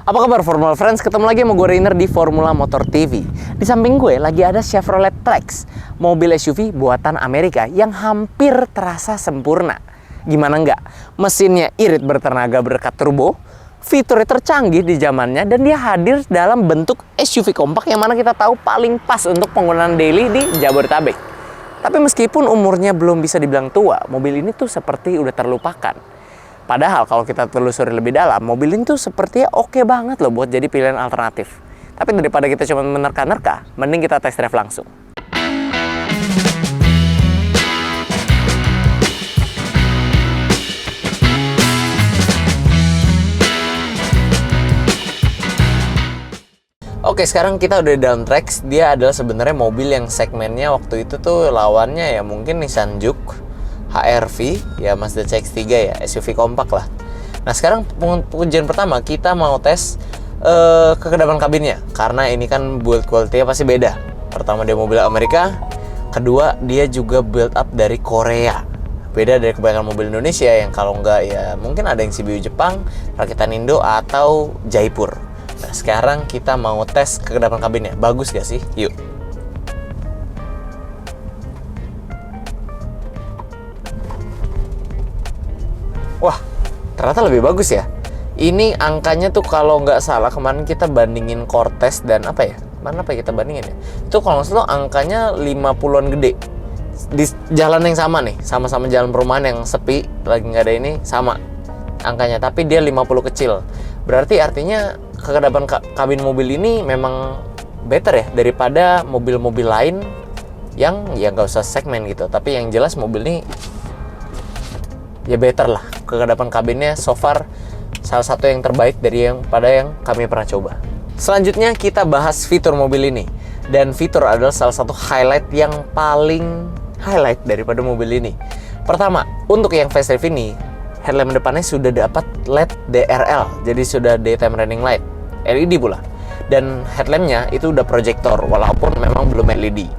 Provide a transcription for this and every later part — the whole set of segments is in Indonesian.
Apa kabar Formula Friends? Ketemu lagi sama gue Rainer di Formula Motor TV. Di samping gue lagi ada Chevrolet Trax, mobil SUV buatan Amerika yang hampir terasa sempurna. Gimana enggak? Mesinnya irit bertenaga berkat turbo, fiturnya tercanggih di zamannya, dan dia hadir dalam bentuk SUV kompak yang mana kita tahu paling pas untuk penggunaan daily di Jabodetabek. Tapi meskipun umurnya belum bisa dibilang tua, mobil ini tuh seperti udah terlupakan. Padahal kalau kita telusuri lebih dalam, mobil ini tuh sepertinya oke banget loh buat jadi pilihan alternatif. Tapi daripada kita cuma menerka-nerka, mending kita test drive langsung. Oke, sekarang kita udah di dalam Trax. Dia adalah sebenarnya mobil yang segmennya waktu itu tuh lawannya ya mungkin Nissan Juke, HR-V, ya Mazda CX-3 ya, SUV kompak lah. Nah sekarang pengujian pertama kita mau tes kekedapan kabinnya, karena ini kan build quality-nya pasti beda. Pertama dia mobil Amerika, kedua dia juga build up dari Korea. Beda dari kebanyakan mobil Indonesia yang kalau enggak ya mungkin ada yang CBU Jepang, rakitan Indo atau Jaipur. Nah sekarang kita mau tes kekedapan kabinnya, bagus gak sih? Yuk. Wah, ternyata lebih bagus ya. Ini angkanya tuh kalau nggak salah kemarin kita bandingin Cortez dan apa ya? Mana apa ya kita bandingin ya? Itu kalau nggak salah angkanya 50-an gede. Di jalan yang sama nih, sama-sama jalan perumahan yang sepi, lagi nggak ada ini, sama angkanya. Tapi dia 50 kecil. Berarti artinya kekedapan kabin mobil ini memang better ya daripada mobil-mobil lain yang ya nggak usah segmen gitu. Tapi yang jelas mobil ini ya better lah. Kekedapan kabinnya so far salah satu yang terbaik dari yang kami pernah coba. Selanjutnya kita bahas fitur mobil ini. Dan fitur adalah salah satu highlight yang paling highlight daripada mobil ini. Pertama, untuk yang facelift ini, headlamp depannya sudah dapat LED DRL. Jadi sudah daytime running light, LED pula. Dan headlampnya itu udah proyektor, walaupun memang belum LED.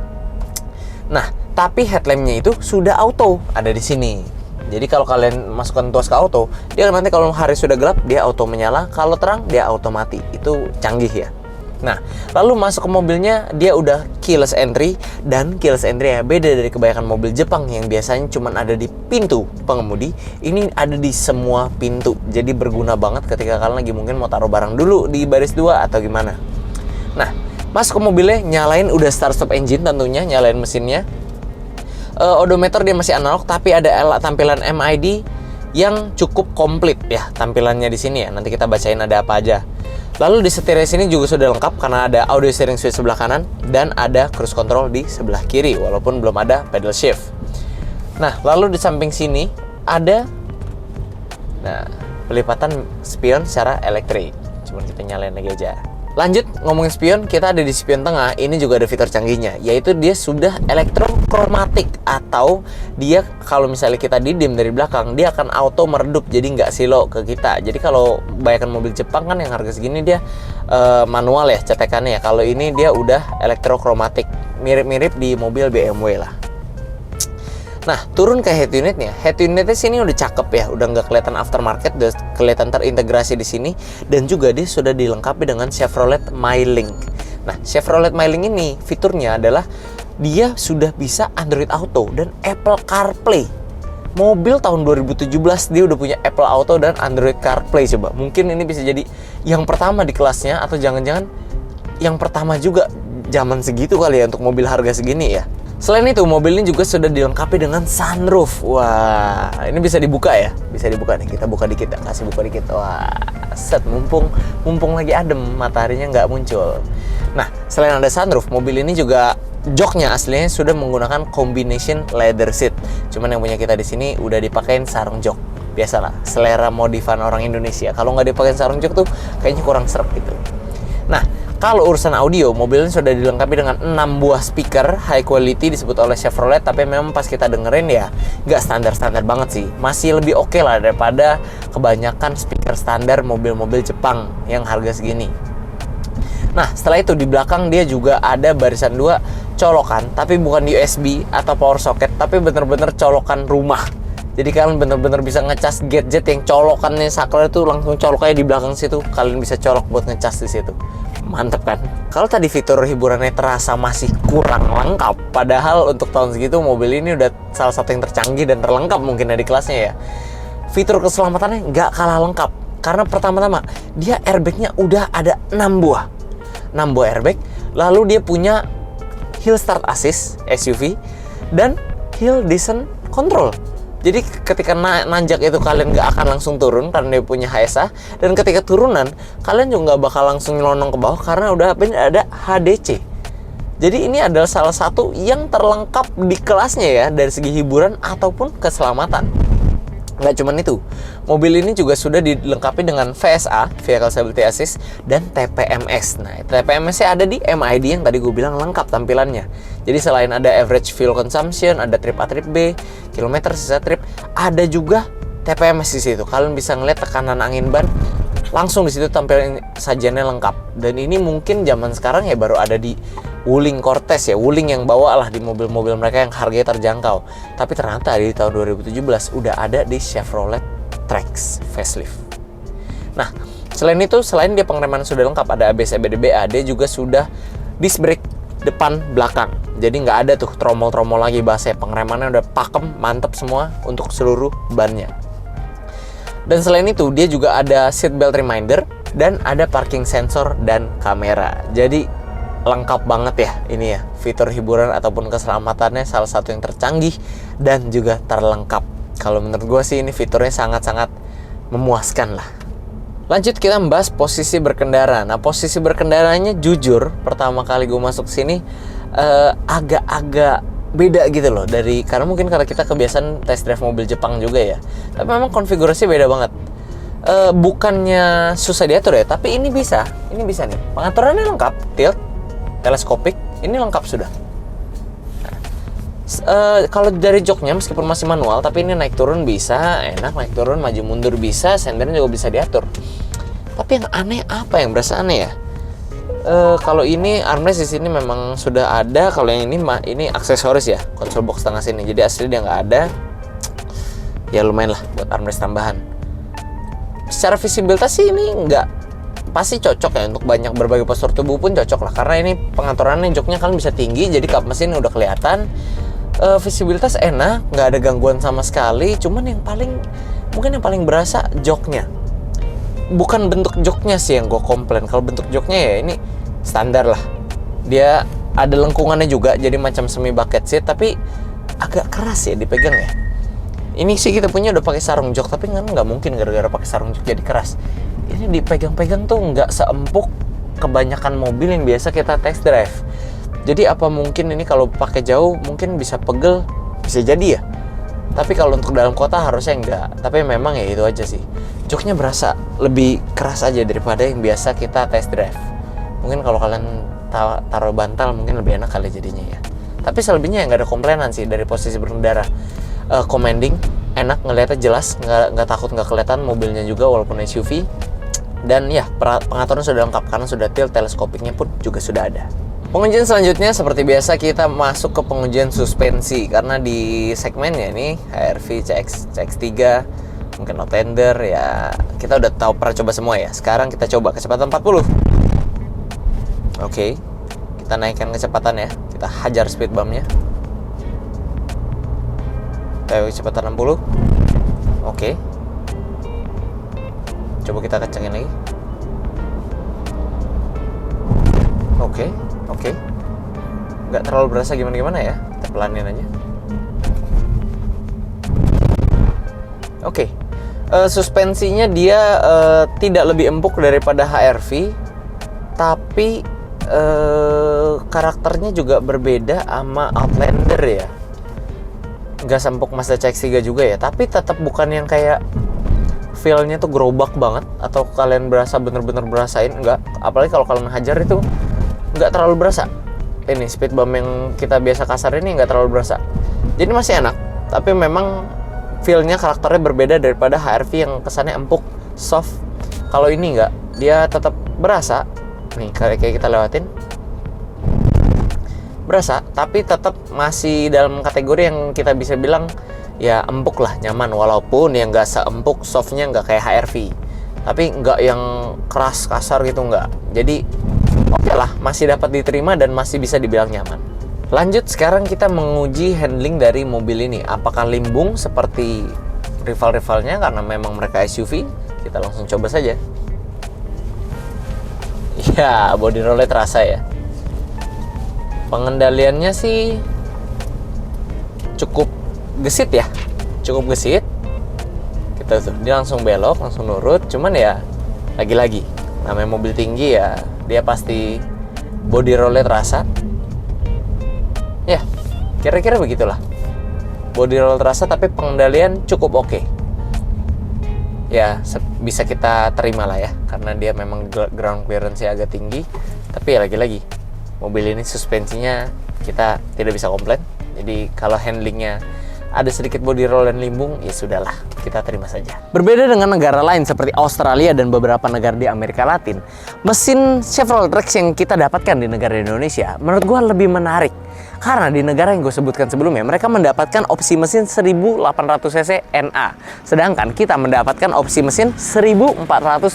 Nah, tapi headlampnya itu sudah auto, ada di sini. Jadi kalau kalian masukkan tuas ke auto, dia nanti kalau hari sudah gelap, dia auto menyala. Kalau terang, dia auto mati. Itu canggih ya. Nah, lalu masuk ke mobilnya, dia udah keyless entry. Dan keyless entry ya beda dari kebanyakan mobil Jepang yang biasanya cuma ada di pintu pengemudi. Ini ada di semua pintu. Jadi berguna banget ketika kalian lagi mungkin mau taruh barang dulu di baris 2 atau gimana. Nah, masuk ke mobilnya, nyalain udah start stop engine tentunya, nyalain mesinnya. Odometer dia masih analog, tapi ada tampilan MID yang cukup komplit ya tampilannya di sini ya. Nanti kita bacain ada apa aja. Lalu di setirnya sini juga sudah lengkap karena ada audio steering switch sebelah kanan dan ada cruise control di sebelah kiri walaupun belum ada pedal shift. Nah, lalu di samping sini ada pelipatan spion secara elektrik. Cuma kita nyalain lagi aja. Lanjut ngomongin spion, kita ada di spion tengah. Ini juga ada fitur canggihnya, yaitu dia sudah elektrokromatik, atau dia kalau misalnya kita didim dari belakang, dia akan auto meredup, jadi nggak silo ke kita. Jadi kalau bayangkan mobil Jepang kan yang harga segini dia manual ya cetekannya ya. Kalau ini dia udah elektrokromatik, mirip-mirip di mobil BMW lah. Nah, turun ke head unitnya. Head unitnya sini udah cakep ya, udah nggak kelihatan aftermarket, udah kelihatan terintegrasi di sini, dan juga dia sudah dilengkapi dengan Chevrolet MyLink. Nah, Chevrolet MyLink ini fiturnya adalah dia sudah bisa Android Auto dan Apple CarPlay. Mobil tahun 2017 dia udah punya Apple Auto dan Android CarPlay. Coba, mungkin ini bisa jadi yang pertama di kelasnya, atau jangan-jangan yang pertama juga zaman segitu kali ya untuk mobil harga segini ya. Selain itu, mobil ini juga sudah dilengkapi dengan sunroof. Wah, ini bisa dibuka ya? Bisa dibuka nih, kita buka dikit, kasih buka dikit. Wah, set, mumpung lagi adem, mataharinya nggak muncul. Nah, selain ada sunroof, mobil ini juga joknya aslinya sudah menggunakan combination leather seat. Cuman yang punya kita di sini udah dipakein sarung jok. Biasalah, selera modifan orang Indonesia. Kalau nggak dipakein sarung jok tuh kayaknya kurang serep gitu. Nah, kalau urusan audio, mobil ini sudah dilengkapi dengan 6 buah speaker high quality disebut oleh Chevrolet, tapi memang pas kita dengerin ya nggak standar-standar banget sih. Masih lebih oke lah daripada kebanyakan speaker standar mobil-mobil Jepang yang harga segini. Nah, setelah itu di belakang dia juga ada barisan 2 colokan, tapi bukan USB atau power socket, tapi bener-bener colokan rumah. Jadi kalian bener-bener bisa ngecas gadget yang colokannya saklar itu langsung colok aja di belakang situ. Kalian bisa colok buat ngecas di situ. Mantep kan? Kalau tadi fitur hiburannya terasa masih kurang lengkap, padahal untuk tahun segitu mobil ini udah salah satu yang tercanggih dan terlengkap mungkin di kelasnya ya. Fitur keselamatannya nggak kalah lengkap. Karena pertama-tama, dia airbagnya udah ada 6 buah. 6 buah airbag. Lalu dia punya Hill Start Assist SUV dan Hill Descent Control. Jadi ketika nanjak itu kalian nggak akan langsung turun karena dia punya HSA, dan ketika turunan kalian juga nggak bakal langsung nyelonong ke bawah karena udah ada HDC. Jadi ini adalah salah satu yang terlengkap di kelasnya ya dari segi hiburan ataupun keselamatan. Nggak cuma itu, mobil ini juga sudah dilengkapi dengan VSA, Vehicle Stability Assist, dan TPMS. Nah, TPMS-nya ada di MID yang tadi gue bilang lengkap tampilannya. Jadi selain ada average fuel consumption, ada trip A, trip B, kilometer sisa trip, ada juga TPMS di situ. Kalian bisa ngeliat tekanan angin ban langsung di situ, tampilan sajiannya lengkap. Dan ini mungkin zaman sekarang ya baru ada di Wuling Cortez ya, Wuling yang bawa lah di mobil-mobil mereka yang harganya terjangkau. Tapi ternyata di tahun 2017 udah ada di Chevrolet Trax facelift. Nah, selain itu, selain dia pengereman sudah lengkap, ada ABS, EBD-BA, dia juga sudah disc brake depan belakang. Jadi nggak ada tuh tromol-tromol lagi bahasanya, pengeremannya udah pakem, mantep semua untuk seluruh bannya. Dan selain itu, dia juga ada seat belt reminder dan ada parking sensor dan kamera. Jadi lengkap banget ya ini ya, fitur hiburan ataupun keselamatannya salah satu yang tercanggih dan juga terlengkap. Kalau menurut gue sih ini fiturnya sangat-sangat memuaskan lah. Lanjut kita membahas posisi berkendara. Nah, posisi berkendaranya jujur pertama kali gue masuk sini agak-agak beda gitu loh, dari karena mungkin karena kita kebiasaan test drive mobil Jepang juga ya. Tapi memang konfigurasinya beda banget. Bukannya susah diatur ya, tapi ini bisa nih. Pengaturannya lengkap, tilt, teleskopik, ini lengkap sudah. Kalau dari joknya meskipun masih manual, tapi ini naik turun bisa, enak naik turun, maju mundur bisa, sendernya juga bisa diatur. Tapi yang aneh apa yang berasa aneh ya? Kalau ini armrest di sini memang sudah ada, kalau yang ini aksesoris ya, konsol box tengah sini. Jadi asli dia nggak ada. Ya lumayan lah buat armrest tambahan. Secara visibilitas sih ini nggak pasti cocok ya untuk banyak berbagai postur tubuh pun cocok lah, karena ini pengaturannya joknya kan bisa tinggi, jadi kap mesin udah kelihatan. Visibilitas enak, nggak ada gangguan sama sekali. Cuman yang paling berasa joknya, bukan bentuk joknya sih yang gue komplain. Kalau bentuk joknya ya ini standar lah, dia ada lengkungannya juga jadi macam semi bucket seat, tapi agak keras ya dipegang ya. Ini sih kita punya udah pakai sarung jok, tapi kan nggak mungkin gara-gara pakai sarung jok jadi keras. Ini dipegang-pegang tuh nggak seempuk kebanyakan mobil yang biasa kita test drive. Jadi apa mungkin ini kalau pakai jauh mungkin bisa pegel, bisa jadi ya. Tapi kalau untuk dalam kota harusnya enggak. Tapi memang ya itu aja sih, joknya berasa lebih keras aja daripada yang biasa kita test drive. Mungkin kalau kalian taruh bantal mungkin lebih enak kali jadinya ya. Tapi selebihnya ya nggak ada komplainan sih dari posisi berkendara. Commanding, enak, ngeliatnya jelas, nggak takut nggak kelihatan mobilnya juga walaupun SUV. Dan ya pengaturan sudah lengkap karena sudah tilt, teleskopiknya pun juga sudah ada. Pengujian selanjutnya seperti biasa kita masuk ke pengujian suspensi, karena di segmennya ini HR-V, CX3, mungkin Outlander ya kita udah tahu, pernah coba semua ya. Sekarang kita coba kecepatan 40. Oke, kita naikkan kecepatan ya, kita hajar speed bumpnya. Kecepatan 60. Oke. Coba kita kencengin lagi. Oke. Nggak terlalu berasa gimana-gimana ya. Kita pelanin aja. Oke. Suspensinya dia tidak lebih empuk daripada HR-V, tapi karakternya juga berbeda sama Outlander ya. Nggak sempuk Mazda CX-3 juga ya, tapi tetap bukan yang kayak feel-nya tuh gerobak banget atau kalian berasa bener-bener berasain, enggak. Apalagi kalau kalian hajar itu nggak terlalu berasa. Ini speed bump yang kita biasa kasar ini nggak terlalu berasa. Jadi masih enak, tapi memang feel-nya, karakternya berbeda daripada HR-V yang kesannya empuk, soft. Kalau ini nggak, dia tetap berasa. Nih kayak kita lewatin, berasa, tapi tetap masih dalam kategori yang kita bisa bilang ya empuk lah, nyaman. Walaupun yang nggak seempuk, softnya nggak kayak HRV, tapi nggak yang keras kasar gitu, nggak. Jadi oke lah, masih dapat diterima dan masih bisa dibilang nyaman. Lanjut, sekarang kita menguji handling dari mobil ini. Apakah limbung seperti rival-rivalnya karena memang mereka SUV? Kita langsung coba saja. Ya, body rollnya terasa ya. Pengendaliannya sih cukup gesit ya, cukup gesit. Kita tuh, dia langsung belok, langsung nurut. Cuman ya, lagi-lagi, namanya mobil tinggi ya, dia pasti body rollnya terasa. Ya, kira-kira begitulah. Body roll terasa, tapi pengendalian cukup oke. Ya, bisa kita terima lah ya, karena dia memang ground clearance-nya agak tinggi. Tapi ya lagi-lagi, mobil ini suspensinya kita tidak bisa komplain. Jadi kalau handlingnya ada sedikit body roll dan limbung, ya sudahlah, kita terima saja. Berbeda dengan negara lain seperti Australia dan beberapa negara di Amerika Latin, mesin Chevrolet Trax yang kita dapatkan di negara Indonesia menurut gua lebih menarik. Karena di negara yang gue sebutkan sebelumnya, mereka mendapatkan opsi mesin 1800cc NA. Sedangkan kita mendapatkan opsi mesin 1400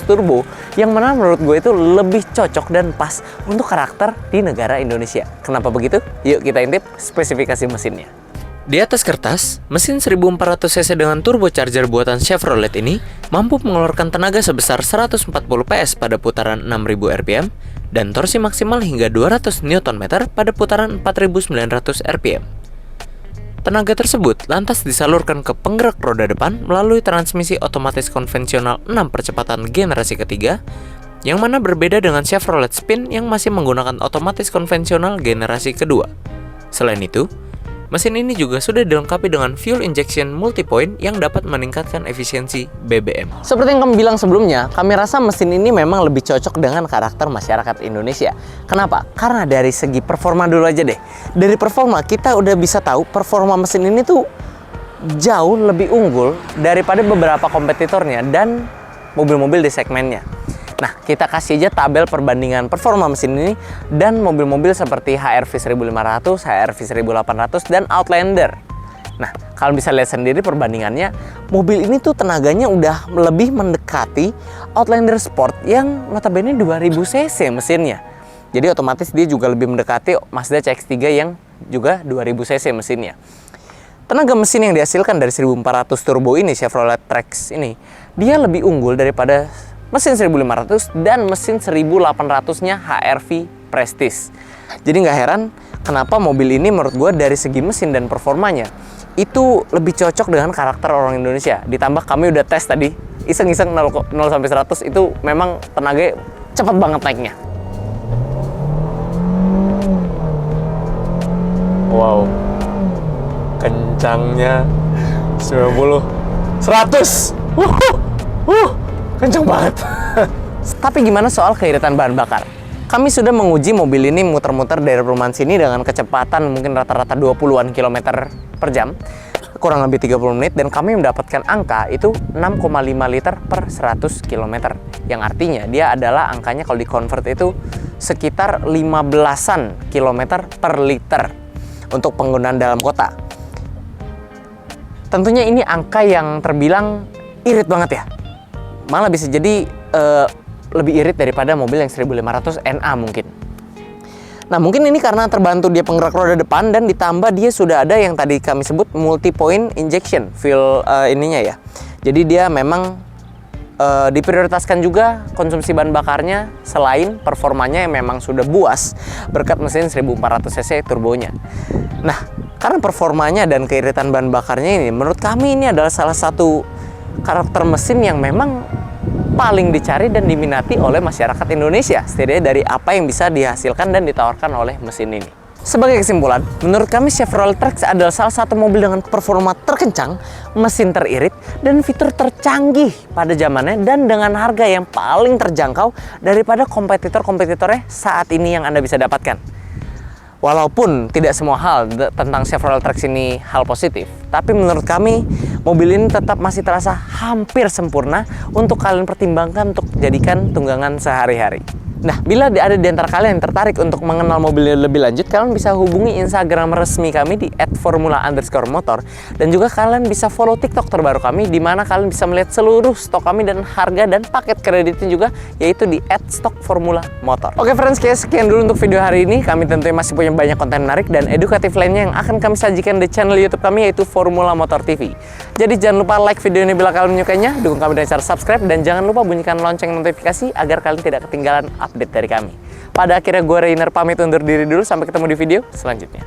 turbo, yang mana menurut gue itu lebih cocok dan pas untuk karakter di negara Indonesia. Kenapa begitu? Yuk kita intip spesifikasi mesinnya. Di atas kertas, mesin 1400cc dengan turbocharger buatan Chevrolet ini mampu mengeluarkan tenaga sebesar 140 PS pada putaran 6000 rpm dan torsi maksimal hingga 200 Nm pada putaran 4900 rpm. Tenaga tersebut lantas disalurkan ke penggerak roda depan melalui transmisi otomatis konvensional 6 percepatan generasi ketiga, yang mana berbeda dengan Chevrolet Spin yang masih menggunakan otomatis konvensional generasi kedua. Selain itu, mesin ini juga sudah dilengkapi dengan fuel injection multipoint yang dapat meningkatkan efisiensi BBM. Seperti yang kami bilang sebelumnya, kami rasa mesin ini memang lebih cocok dengan karakter masyarakat Indonesia. Kenapa? Karena dari segi performa dulu aja deh. Dari performa kita udah bisa tahu performa mesin ini tuh jauh lebih unggul daripada beberapa kompetitornya dan mobil-mobil di segmennya. Nah, kita kasih aja tabel perbandingan performa mesin ini dan mobil-mobil seperti HRV 1500, HRV 1800, dan Outlander. Nah, kalau bisa lihat sendiri perbandingannya, mobil ini tuh tenaganya udah lebih mendekati Outlander Sport yang notabene 2000 cc mesinnya. Jadi otomatis dia juga lebih mendekati Mazda CX-3 yang juga 2000 cc mesinnya. Tenaga mesin yang dihasilkan dari 1400 turbo ini, Chevrolet Trax ini, dia lebih unggul daripada mesin 1500 dan mesin 1800-nya HRV Prestige. Jadi nggak heran kenapa mobil ini menurut gue dari segi mesin dan performanya itu lebih cocok dengan karakter orang Indonesia. Ditambah kami udah tes tadi, iseng-iseng 0 sampai 100 itu memang tenaga cepet banget naiknya. Wow, kencangnya 90, 100. Kencang banget. Tapi gimana soal keiritan bahan bakar? Kami sudah menguji mobil ini muter-muter dari perumahan sini dengan kecepatan mungkin rata-rata 20-an kilometer per jam, kurang lebih 30 menit, dan kami mendapatkan angka itu 6,5 liter per 100 km. Yang artinya dia adalah angkanya kalau di-convert itu sekitar 15-an kilometer per liter untuk penggunaan dalam kota. Tentunya ini angka yang terbilang irit banget ya. Malah bisa jadi lebih irit daripada mobil yang 1500 NA mungkin. Nah, mungkin ini karena terbantu dia penggerak roda depan dan ditambah dia sudah ada yang tadi kami sebut multi-point injection fuel ininya ya. Jadi dia memang diprioritaskan juga konsumsi bahan bakarnya selain performanya yang memang sudah buas berkat mesin 1400 cc turbonya. Nah, karena performanya dan keiritan bahan bakarnya ini menurut kami ini adalah salah satu karakter mesin yang memang paling dicari dan diminati oleh masyarakat Indonesia, setidaknya dari apa yang bisa dihasilkan dan ditawarkan oleh mesin ini. Sebagai kesimpulan, menurut kami Chevrolet Trax adalah salah satu mobil dengan performa terkencang, mesin teririt, dan fitur tercanggih pada zamannya dan dengan harga yang paling terjangkau daripada kompetitor-kompetitornya saat ini yang Anda bisa dapatkan. Walaupun tidak semua hal tentang Chevrolet Trax ini hal positif, tapi menurut kami mobil ini tetap masih terasa hampir sempurna untuk kalian pertimbangkan untuk jadikan tunggangan sehari-hari. Nah, bila ada di antara kalian yang tertarik untuk mengenal mobilnya lebih lanjut, kalian bisa hubungi Instagram resmi kami di @formula_motor, dan juga kalian bisa follow TikTok terbaru kami, di mana kalian bisa melihat seluruh stok kami dan harga dan paket kreditnya juga, yaitu di @stokformulamotor. Oke friends, sekian dulu untuk video hari ini. Kami tentunya masih punya banyak konten menarik dan edukatif lainnya yang akan kami sajikan di channel YouTube kami, yaitu Formula Motor TV. Jadi jangan lupa like video ini bila kalian menyukainya, dukung kami dengan cara subscribe, dan jangan lupa bunyikan lonceng notifikasi agar kalian tidak ketinggalan update dari kami. Pada akhirnya gue Rainer pamit undur diri dulu, sampai ketemu di video selanjutnya.